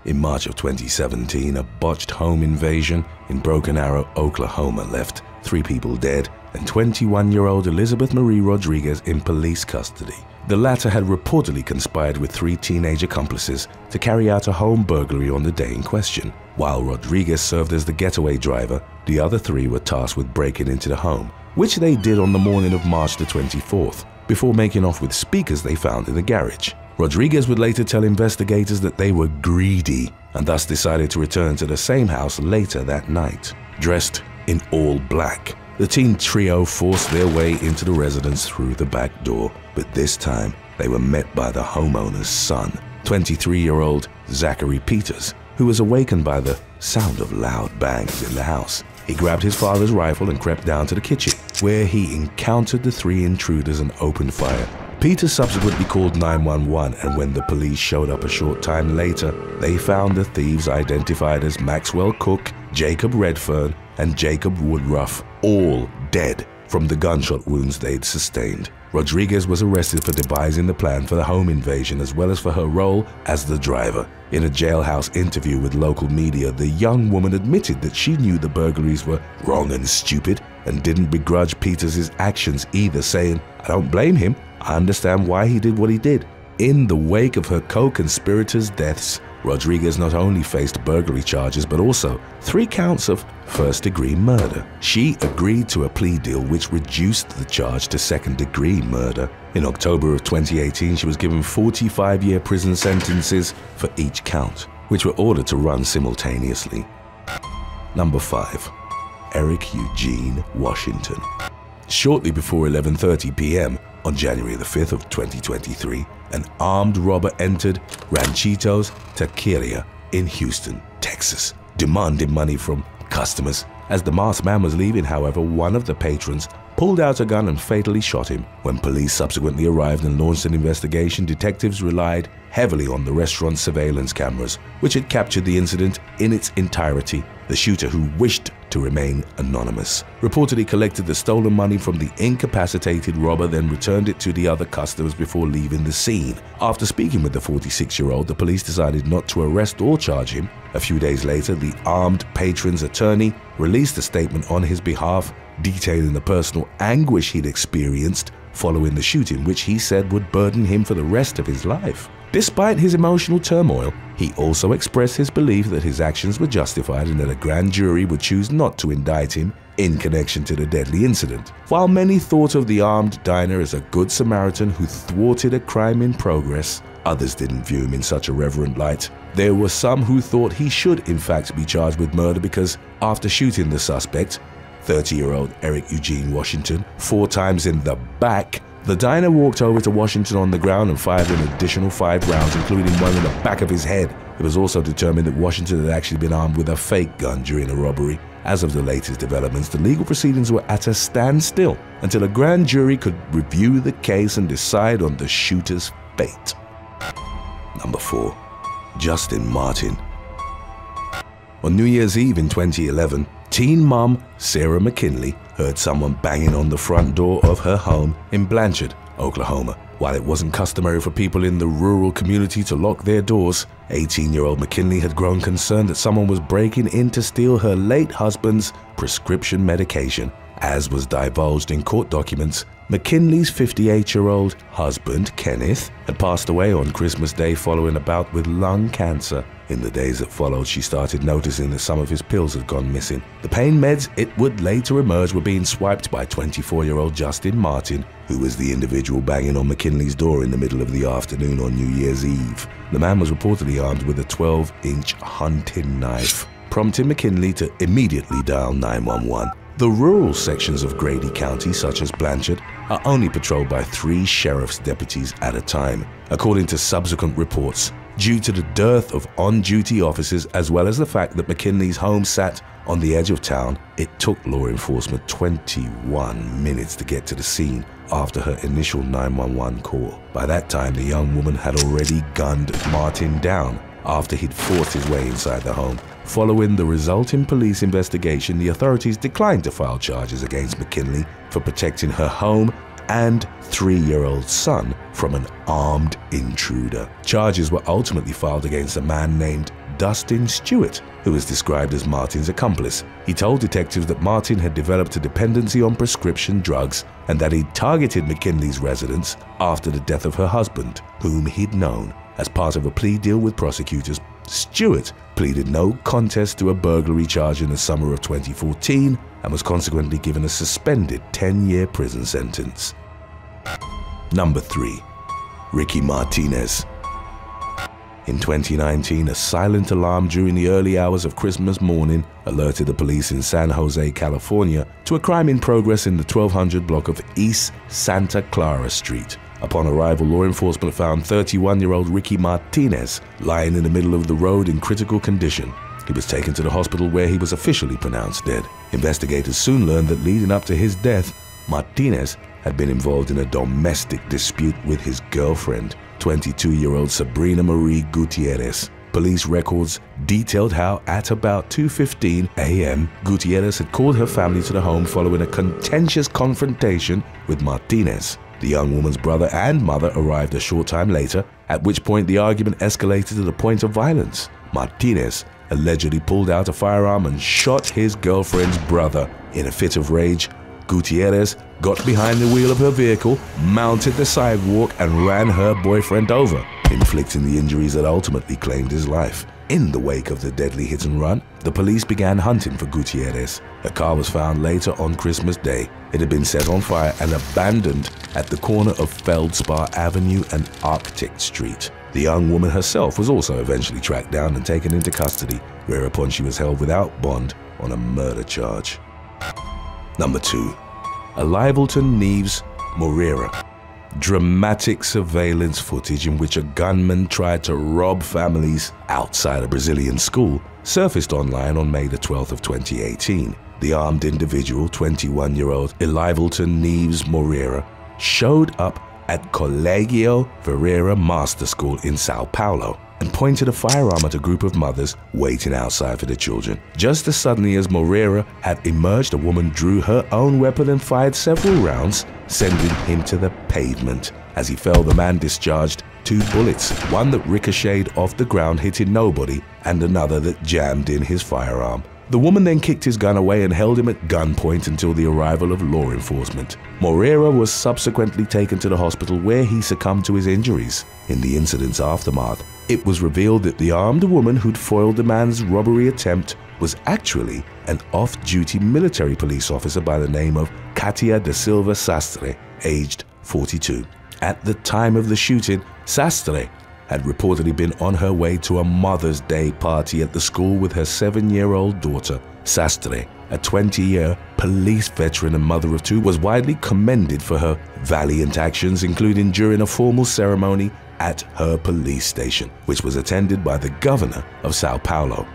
In March of 2017, a botched home invasion in Broken Arrow, Oklahoma left 3 people dead and 21-year-old Elizabeth Marie Rodriguez in police custody. The latter had reportedly conspired with 3 teenage accomplices to carry out a home burglary on the day in question. While Rodriguez served as the getaway driver, the other 3 were tasked with breaking into the home, which they did on the morning of March the 24th, before making off with speakers they found in the garage. Rodriguez would later tell investigators that they were greedy and thus decided to return to the same house later that night. Dressed in all black, the teen trio forced their way into the residence through the back door, but this time they were met by the homeowner's son, 23-year-old Zachary Peters, who was awakened by the sound of loud bangs in the house. He grabbed his father's rifle and crept down to the kitchen, where he encountered the 3 intruders and opened fire. Peters subsequently called 911, and when the police showed up a short time later, they found the thieves identified as Maxwell Cook, Jacob Redfern, and Jacob Woodruff, all dead from the gunshot wounds they'd sustained. Rodriguez was arrested for devising the plan for the home invasion as well as for her role as the driver. In a jailhouse interview with local media, the young woman admitted that she knew the burglaries were wrong and stupid and didn't begrudge Peters' actions either, saying, "I don't blame him. I understand why he did what he did." In the wake of her co-conspirators' deaths, Rodriguez not only faced burglary charges but also 3 counts of first-degree murder. She agreed to a plea deal which reduced the charge to second-degree murder. In October of 2018, she was given 45-year prison sentences for each count, which were ordered to run simultaneously. Number 5. Eric Eugene Washington. Shortly before 11:30 p.m. on January the 5th of 2023, an armed robber entered Ranchitos Taqueria in Houston, Texas, demanding money from customers. As the masked man was leaving, however, one of the patrons pulled out a gun and fatally shot him. When police subsequently arrived and launched an investigation, detectives relied heavily on the restaurant's surveillance cameras, which had captured the incident in its entirety. The shooter, who wished to remain anonymous, reportedly collected the stolen money from the incapacitated robber, then returned it to the other customers before leaving the scene. After speaking with the 46-year-old, the police decided not to arrest or charge him. A few days later, the armed patron's attorney released a statement on his behalf detailing the personal anguish he'd experienced following the shooting, which he said would burden him for the rest of his life. Despite his emotional turmoil, he also expressed his belief that his actions were justified and that a grand jury would choose not to indict him in connection to the deadly incident. While many thought of the armed diner as a good Samaritan who thwarted a crime in progress, others didn't view him in such a reverent light. There were some who thought he should in fact be charged with murder because after shooting the suspect, 30-year-old Eric Eugene Washington, 4 times in the back, the diner walked over to Washington on the ground and fired an additional 5 rounds, including one in the back of his head. It was also determined that Washington had actually been armed with a fake gun during the robbery. As of the latest developments, the legal proceedings were at a standstill until a grand jury could review the case and decide on the shooter's fate. Number 4. Justin Martin. On New Year's Eve in 2011, teen mom Sarah McKinley heard someone banging on the front door of her home in Blanchard, Oklahoma. While it wasn't customary for people in the rural community to lock their doors, 18-year-old McKinley had grown concerned that someone was breaking in to steal her late husband's prescription medication. As was divulged in court documents, McKinley's 58-year-old husband, Kenneth, had passed away on Christmas Day following a bout with lung cancer. In the days that followed, she started noticing that some of his pills had gone missing. The pain meds, it would later emerge, were being swiped by 24-year-old Justin Martin, who was the individual banging on McKinley's door in the middle of the afternoon on New Year's Eve. The man was reportedly armed with a 12-inch hunting knife, prompting McKinley to immediately dial 911. The rural sections of Grady County, such as Blanchard, are only patrolled by 3 sheriff's deputies at a time, according to subsequent reports. Due to the dearth of on-duty officers, as well as the fact that McKinley's home sat on the edge of town, it took law enforcement 21 minutes to get to the scene after her initial 911 call. By that time, the young woman had already gunned Martin down after he'd forced his way inside the home. Following the resulting police investigation, the authorities declined to file charges against McKinley for protecting her home and 3-year-old son from an armed intruder. Charges were ultimately filed against a man named Dustin Stewart, who was described as Martin's accomplice. He told detectives that Martin had developed a dependency on prescription drugs and that he'd targeted McKinley's residence after the death of her husband, whom he'd known. As part of a plea deal with prosecutors, Stewart pleaded no contest to a burglary charge in the summer of 2014 and was consequently given a suspended 10-year prison sentence. Number 3. Ricky Martinez. In 2019, a silent alarm during the early hours of Christmas morning alerted the police in San Jose, California, to a crime in progress in the 1200 block of East Santa Clara Street. Upon arrival, law enforcement found 31-year-old Ricky Martinez lying in the middle of the road in critical condition. He was taken to the hospital where he was officially pronounced dead. Investigators soon learned that leading up to his death, Martinez had been involved in a domestic dispute with his girlfriend, 22-year-old Sabrina Marie Gutierrez. Police records detailed how at about 2:15 a.m. Gutierrez had called her family to the home following a contentious confrontation with Martinez. The young woman's brother and mother arrived a short time later, at which point the argument escalated to the point of violence. Martinez allegedly pulled out a firearm and shot his girlfriend's brother. In a fit of rage, Gutierrez got behind the wheel of her vehicle, mounted the sidewalk, and ran her boyfriend over, inflicting the injuries that ultimately claimed his life. In the wake of the deadly hit and run, the police began hunting for Gutierrez. Her car was found later on Christmas Day. It had been set on fire and abandoned at the corner of Feldspar Avenue and Arctic Street. The young woman herself was also eventually tracked down and taken into custody, whereupon she was held without bond on a murder charge. Number 2. Littleton Neves Moraira. Dramatic surveillance footage in which a gunman tried to rob families outside a Brazilian school surfaced online on May the 12th of 2018. The armed individual, 21-year-old Littleton Neves Moraira, showed up at Colegio Ferreira Master School in Sao Paulo and pointed a firearm at a group of mothers waiting outside for the children. Just as suddenly as Moraira had emerged, a woman drew her own weapon and fired several rounds, sending him to the pavement. As he fell, the man discharged 2 bullets, one that ricocheted off the ground, hitting nobody, and another that jammed in his firearm. The woman then kicked his gun away and held him at gunpoint until the arrival of law enforcement. Moraira was subsequently taken to the hospital where he succumbed to his injuries. In the incident's aftermath, it was revealed that the armed woman who'd foiled the man's robbery attempt was actually an off-duty military police officer by the name of Katia da Silva Sastre, aged 42. At the time of the shooting, Sastre had reportedly been on her way to a Mother's Day party at the school with her 7-year-old daughter. Sastre, a 20-year police veteran and mother of 2, was widely commended for her valiant actions, including during a formal ceremony at her police station, which was attended by the governor of Sao Paulo.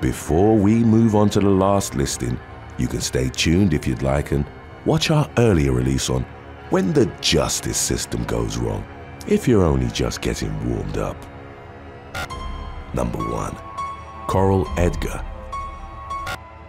Before we move on to the last listing, you can stay tuned if you'd like and watch our earlier release on When the Justice System Goes Wrong, if you're only just getting warmed up. Number 1. Coral Edgar.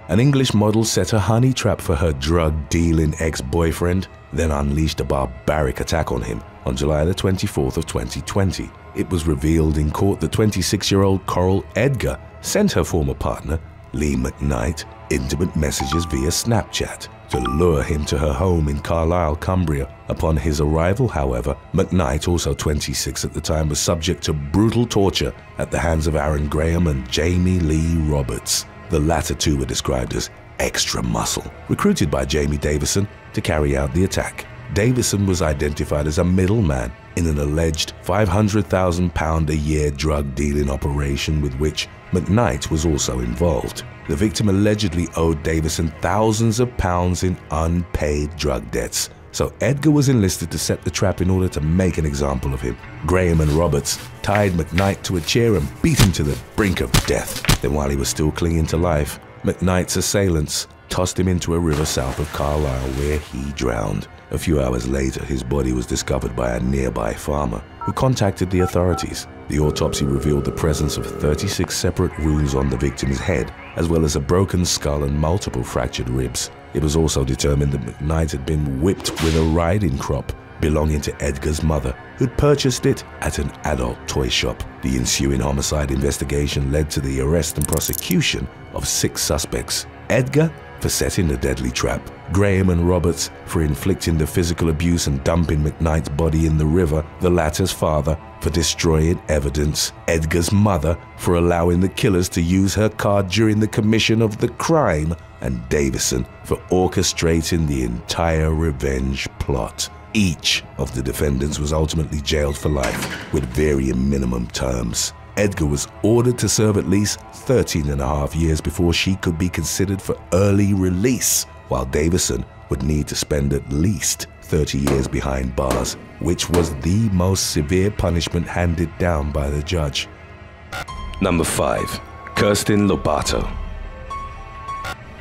An English model set a honey trap for her drug-dealing ex-boyfriend, then unleashed a barbaric attack on him on July the 24th of 2020. It was revealed in court that 26-year-old Coral Edgar sent her former partner, Lee McKnight, intimate messages via Snapchat to lure him to her home in Carlisle, Cumbria. Upon his arrival, however, McKnight, also 26 at the time, was subject to brutal torture at the hands of Aaron Graham and Jamie Lee Roberts. The latter 2 were described as extra muscle, recruited by Jamie Davison to carry out the attack. Davison was identified as a middleman in an alleged £500,000 a year drug-dealing operation with which McKnight was also involved. The victim allegedly owed Davison thousands of pounds in unpaid drug debts, so Edgar was enlisted to set the trap in order to make an example of him. Graham and Roberts tied McKnight to a chair and beat him to the brink of death. Then, while he was still clinging to life, McKnight's assailants tossed him into a river south of Carlisle, where he drowned. A few hours later, his body was discovered by a nearby farmer, who contacted the authorities. The autopsy revealed the presence of 36 separate wounds on the victim's head, as well as a broken skull and multiple fractured ribs. It was also determined that McKnight had been whipped with a riding crop belonging to Edgar's mother, who'd purchased it at an adult toy shop. The ensuing homicide investigation led to the arrest and prosecution of 6 suspects. Edgar for setting the deadly trap, Graham and Roberts for inflicting the physical abuse and dumping McKnight's body in the river, the latter's father for destroying evidence, Edgar's mother for allowing the killers to use her car during the commission of the crime, and Davison for orchestrating the entire revenge plot. Each of the defendants was ultimately jailed for life with varying minimum terms. Edgar was ordered to serve at least 13.5 years before she could be considered for early release, while Davison would need to spend at least 30 years behind bars, which was the most severe punishment handed down by the judge. Number 5. Kirsten Lopato.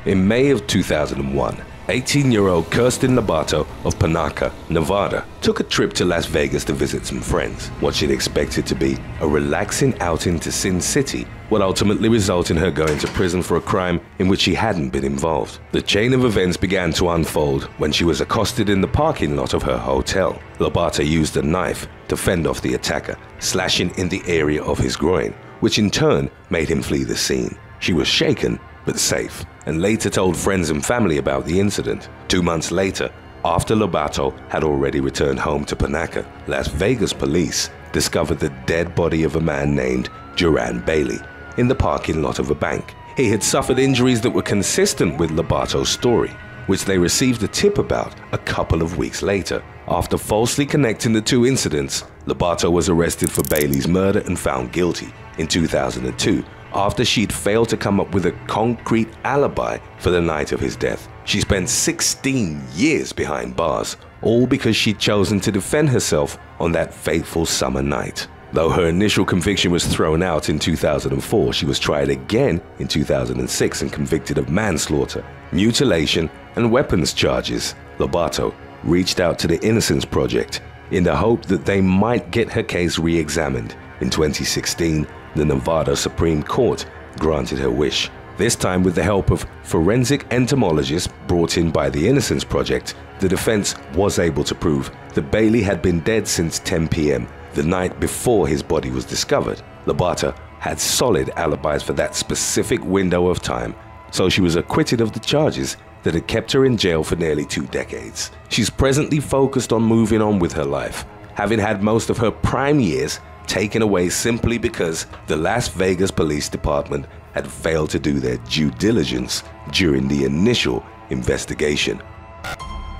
In May of 2001, 18-year-old Kirsten Lopato of Panaca, Nevada, took a trip to Las Vegas to visit some friends. What she'd expected to be a relaxing outing to Sin City would ultimately result in her going to prison for a crime in which she hadn't been involved. The chain of events began to unfold when she was accosted in the parking lot of her hotel. Lopato used a knife to fend off the attacker, slashing in the area of his groin, which in turn made him flee the scene. She was shaken but safe, and later told friends and family about the incident. 2 months later, after Lopato had already returned home to Panaca, Las Vegas police discovered the dead body of a man named Duran Bailey in the parking lot of a bank. He had suffered injuries that were consistent with Lopato's story, which they received a tip about a couple of weeks later. After falsely connecting the 2 incidents, Lopato was arrested for Bailey's murder and found guilty in 2002, after she'd failed to come up with a concrete alibi for the night of his death. She spent 16 years behind bars, all because she'd chosen to defend herself on that fateful summer night. Though her initial conviction was thrown out in 2004, she was tried again in 2006 and convicted of manslaughter, mutilation, and weapons charges. Lopato reached out to the Innocence Project in the hope that they might get her case re-examined. In 2016, the Nevada Supreme Court granted her wish, this time with the help of forensic entomologists brought in by the Innocence Project. The defense was able to prove that Bailey had been dead since 10 p.m., the night before his body was discovered. Lopato had solid alibis for that specific window of time, so she was acquitted of the charges that had kept her in jail for nearly 2 decades. She's presently focused on moving on with her life, having had most of her prime years taken away simply because the Las Vegas Police Department had failed to do their due diligence during the initial investigation.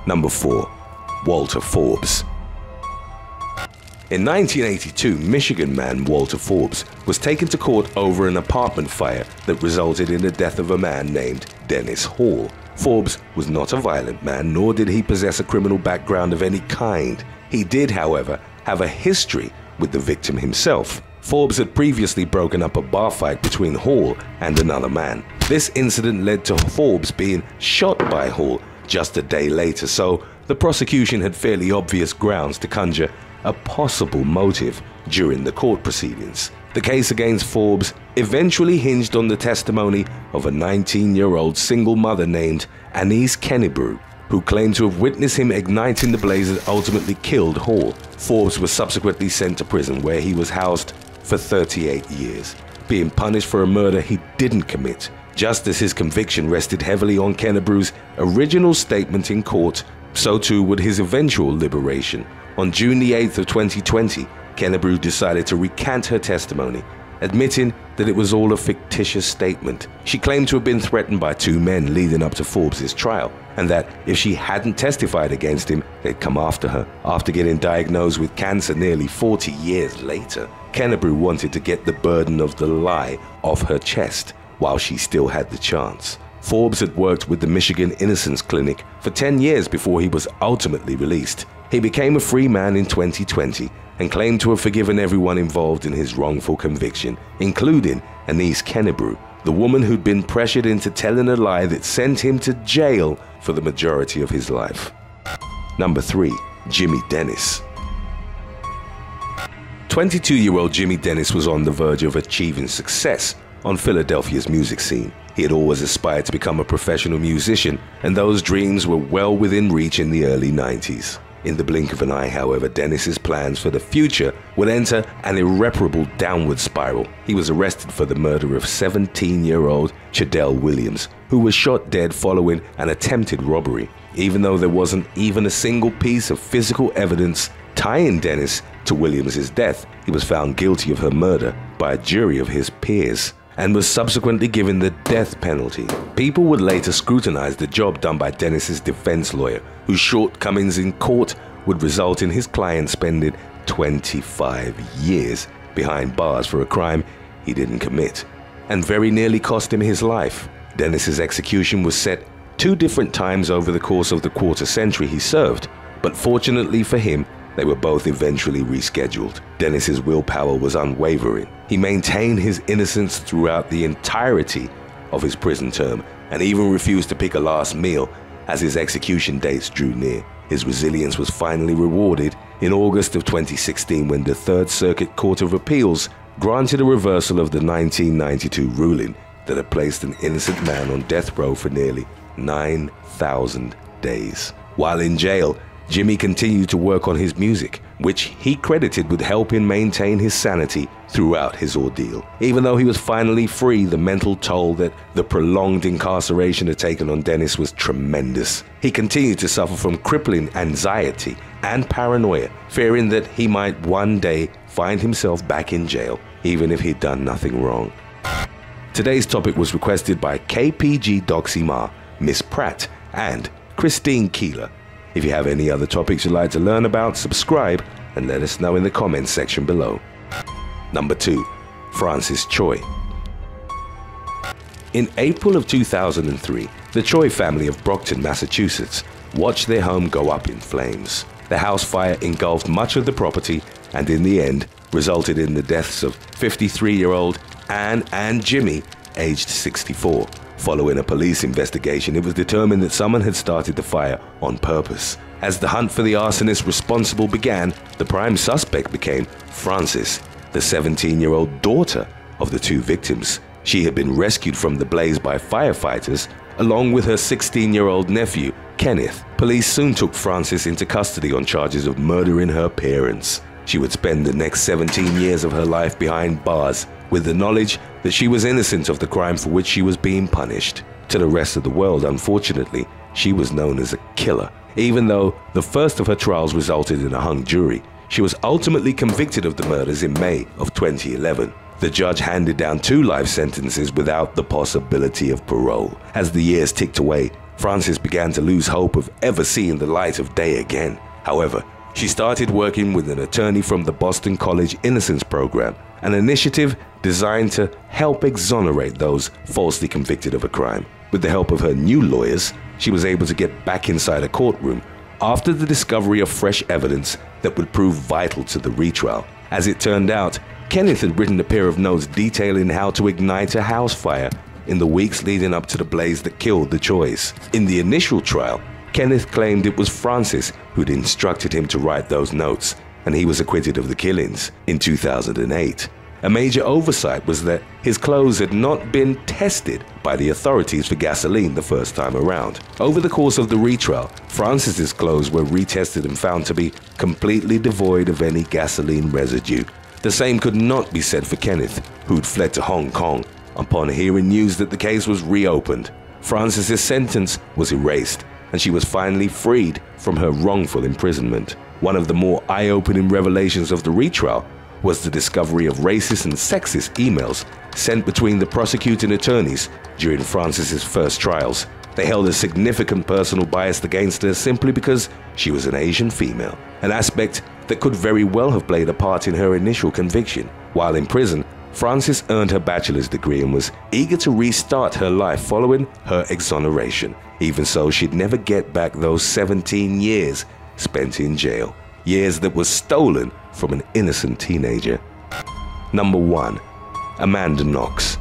Number 4. Walter Forbes. In 1982, Michigan man Walter Forbes was taken to court over an apartment fire that resulted in the death of a man named Dennis Hall. Forbes was not a violent man, nor did he possess a criminal background of any kind. He did, however, have a history with the victim himself. Forbes had previously broken up a bar fight between Hall and another man. This incident led to Forbes being shot by Hall just a day later, so the prosecution had fairly obvious grounds to conjure a possible motive during the court proceedings. The case against Forbes eventually hinged on the testimony of a 19-year-old single mother named Anise Kennebrew, who claimed to have witnessed him igniting the blaze that ultimately killed Hall. Forbes was subsequently sent to prison, where he was housed for 38 years, being punished for a murder he didn't commit. Just as his conviction rested heavily on Kennebrew's original statement in court, so too would his eventual liberation. On June the 8th of 2020, Kennebrew decided to recant her testimony, admitting that it was all a fictitious statement. She claimed to have been threatened by 2 men leading up to Forbes' trial, and that if she hadn't testified against him, they'd come after her. After getting diagnosed with cancer nearly 40 years later, Kennebrew wanted to get the burden of the lie off her chest while she still had the chance. Forbes had worked with the Michigan Innocence Clinic for 10 years before he was ultimately released. He became a free man in 2020 and claimed to have forgiven everyone involved in his wrongful conviction, including Anise Kennebrew, the woman who'd been pressured into telling a lie that sent him to jail for the majority of his life. Number 3. Jimmy Dennis. 22-year-old Jimmy Dennis was on the verge of achieving success on Philadelphia's music scene. He had always aspired to become a professional musician, and those dreams were well within reach in the early 90s. In the blink of an eye, however, Dennis's plans for the future would enter an irreparable downward spiral. He was arrested for the murder of 17-year-old Chidell Williams, who was shot dead following an attempted robbery. Even though there wasn't even a single piece of physical evidence tying Dennis to Williams' death, he was found guilty of her murder by a jury of his peers and was subsequently given the death penalty. People would later scrutinize the job done by Dennis's defense lawyer, whose shortcomings in court would result in his client spending 25 years behind bars for a crime he didn't commit, and very nearly cost him his life. Dennis's execution was set 2 different times over the course of the quarter century he served, but fortunately for him, they were both eventually rescheduled. Dennis's willpower was unwavering. He maintained his innocence throughout the entirety of his prison term and even refused to pick a last meal as his execution dates drew near. His resilience was finally rewarded in August of 2016 when the Third Circuit Court of Appeals granted a reversal of the 1992 ruling that had placed an innocent man on death row for nearly 9,000 days. While in jail, Jimmy continued to work on his music, which he credited with helping maintain his sanity throughout his ordeal. Even though he was finally free, the mental toll that the prolonged incarceration had taken on Dennis was tremendous. He continued to suffer from crippling anxiety and paranoia, fearing that he might one day find himself back in jail, even if he'd done nothing wrong. Today's topic was requested by KPG Doxymar, Miss Pratt, and Christine Keeler. If you have any other topics you'd like to learn about, subscribe and let us know in the comments section below. Number 2. Francis Choi. In April of 2003, the Choi family of Brockton, Massachusetts, watched their home go up in flames. The house fire engulfed much of the property and in the end resulted in the deaths of 53-year-old Anne and Jimmy, aged 64. Following a police investigation, it was determined that someone had started the fire on purpose. As the hunt for the arsonist responsible began, the prime suspect became Frances, the 17-year-old daughter of the 2 victims. She had been rescued from the blaze by firefighters, along with her 16-year-old nephew, Kenneth. Police soon took Frances into custody on charges of murdering her parents. She would spend the next 17 years of her life behind bars, with the knowledge that she was innocent of the crime for which she was being punished. To the rest of the world, unfortunately, she was known as a killer. Even though the first of her trials resulted in a hung jury, she was ultimately convicted of the murders in May of 2011. The judge handed down 2 life sentences without the possibility of parole. As the years ticked away, Frances began to lose hope of ever seeing the light of day again. However, she started working with an attorney from the Boston College Innocence Program, an initiative designed to help exonerate those falsely convicted of a crime. With the help of her new lawyers, she was able to get back inside a courtroom after the discovery of fresh evidence that would prove vital to the retrial. As it turned out, Kenneth had written a pair of notes detailing how to ignite a house fire in the weeks leading up to the blaze that killed the Chois. In the initial trial, Kenneth claimed it was Francis who'd instructed him to write those notes, and he was acquitted of the killings. In 2008, a major oversight was that his clothes had not been tested by the authorities for gasoline the first time around. Over the course of the retrial, Francis's clothes were retested and found to be completely devoid of any gasoline residue. The same could not be said for Kenneth, who'd fled to Hong Kong upon hearing news that the case was reopened. Francis's sentence was erased, and she was finally freed from her wrongful imprisonment. One of the more eye-opening revelations of the retrial was the discovery of racist and sexist emails sent between the prosecuting attorneys during Francis's first trials. They held a significant personal bias against her simply because she was an Asian female, an aspect that could very well have played a part in her initial conviction. While in prison, Frances earned her bachelor's degree and was eager to restart her life following her exoneration. Even so, she'd never get back those 17 years spent in jail, years that were stolen from an innocent teenager. Number 1. Amanda Knox.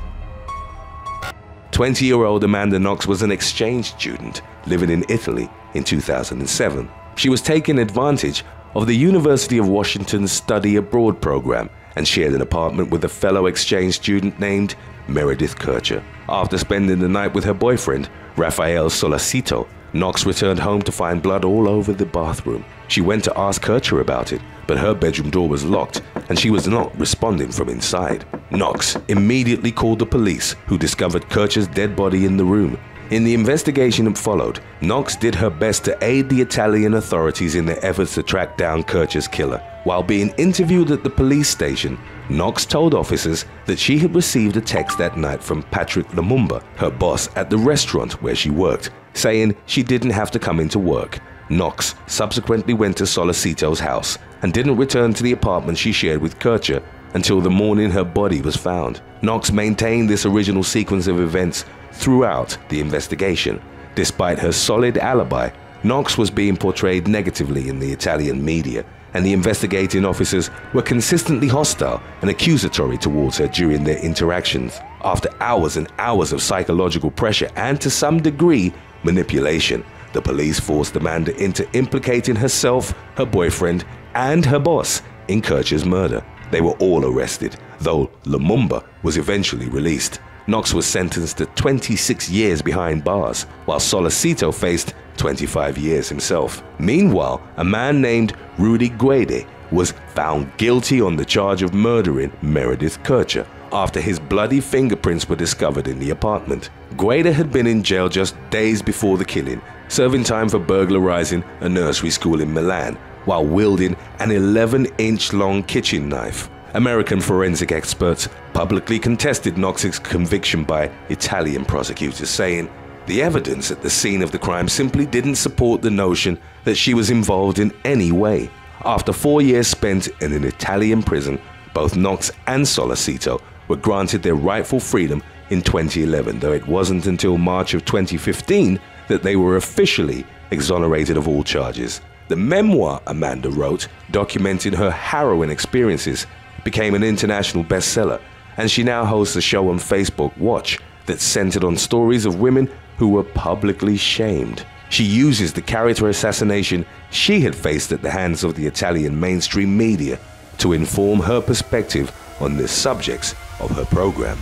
20-year-old Amanda Knox was an exchange student living in Italy in 2007. She was taking advantage of the University of Washington's study abroad program and shared an apartment with a fellow exchange student named Meredith Kircher. After spending the night with her boyfriend, Rafael Solacito, Knox returned home to find blood all over the bathroom. She went to ask Kircher about it, but her bedroom door was locked and she was not responding from inside. Knox immediately called the police, who discovered Kircher's dead body in the room. In the investigation that followed, Knox did her best to aid the Italian authorities in their efforts to track down Kircher's killer. While being interviewed at the police station, Knox told officers that she had received a text that night from Patrick Lumumba, her boss at the restaurant where she worked, saying she didn't have to come into work. Knox subsequently went to Solicito's house and didn't return to the apartment she shared with Kircher until the morning her body was found. Knox maintained this original sequence of events throughout the investigation. Despite her solid alibi, Knox was being portrayed negatively in the Italian media, and the investigating officers were consistently hostile and accusatory towards her during their interactions. After hours and hours of psychological pressure and, to some degree, manipulation, the police forced Amanda into implicating herself, her boyfriend, and her boss in Kircher's murder. They were all arrested, though Lumumba was eventually released. Knox was sentenced to 26 years behind bars, while Solicito faced 25 years himself. Meanwhile, a man named Rudy Guede was found guilty on the charge of murdering Meredith Kircher after his bloody fingerprints were discovered in the apartment. Guede had been in jail just days before the killing, serving time for burglarizing a nursery school in Milan while wielding an 11-inch long kitchen knife. American forensic experts publicly contested Knox's conviction by Italian prosecutors, saying the evidence at the scene of the crime simply didn't support the notion that she was involved in any way. After 4 years spent in an Italian prison, both Knox and Solicito were granted their rightful freedom in 2011, though it wasn't until March of 2015 that they were officially exonerated of all charges. The memoir Amanda wrote, documenting her harrowing experiences, became an international bestseller, and she now hosts a show on Facebook, Watch, that's centered on stories of women who were publicly shamed. She uses the character assassination she had faced at the hands of the Italian mainstream media to inform her perspective on the subjects of her program.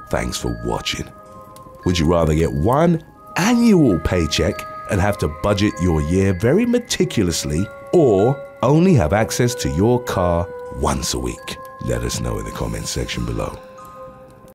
Thanks for watching. Would you rather get one annual paycheck and have to budget your year very meticulously, or only have access to your car once a week? Let us know in the comments section below.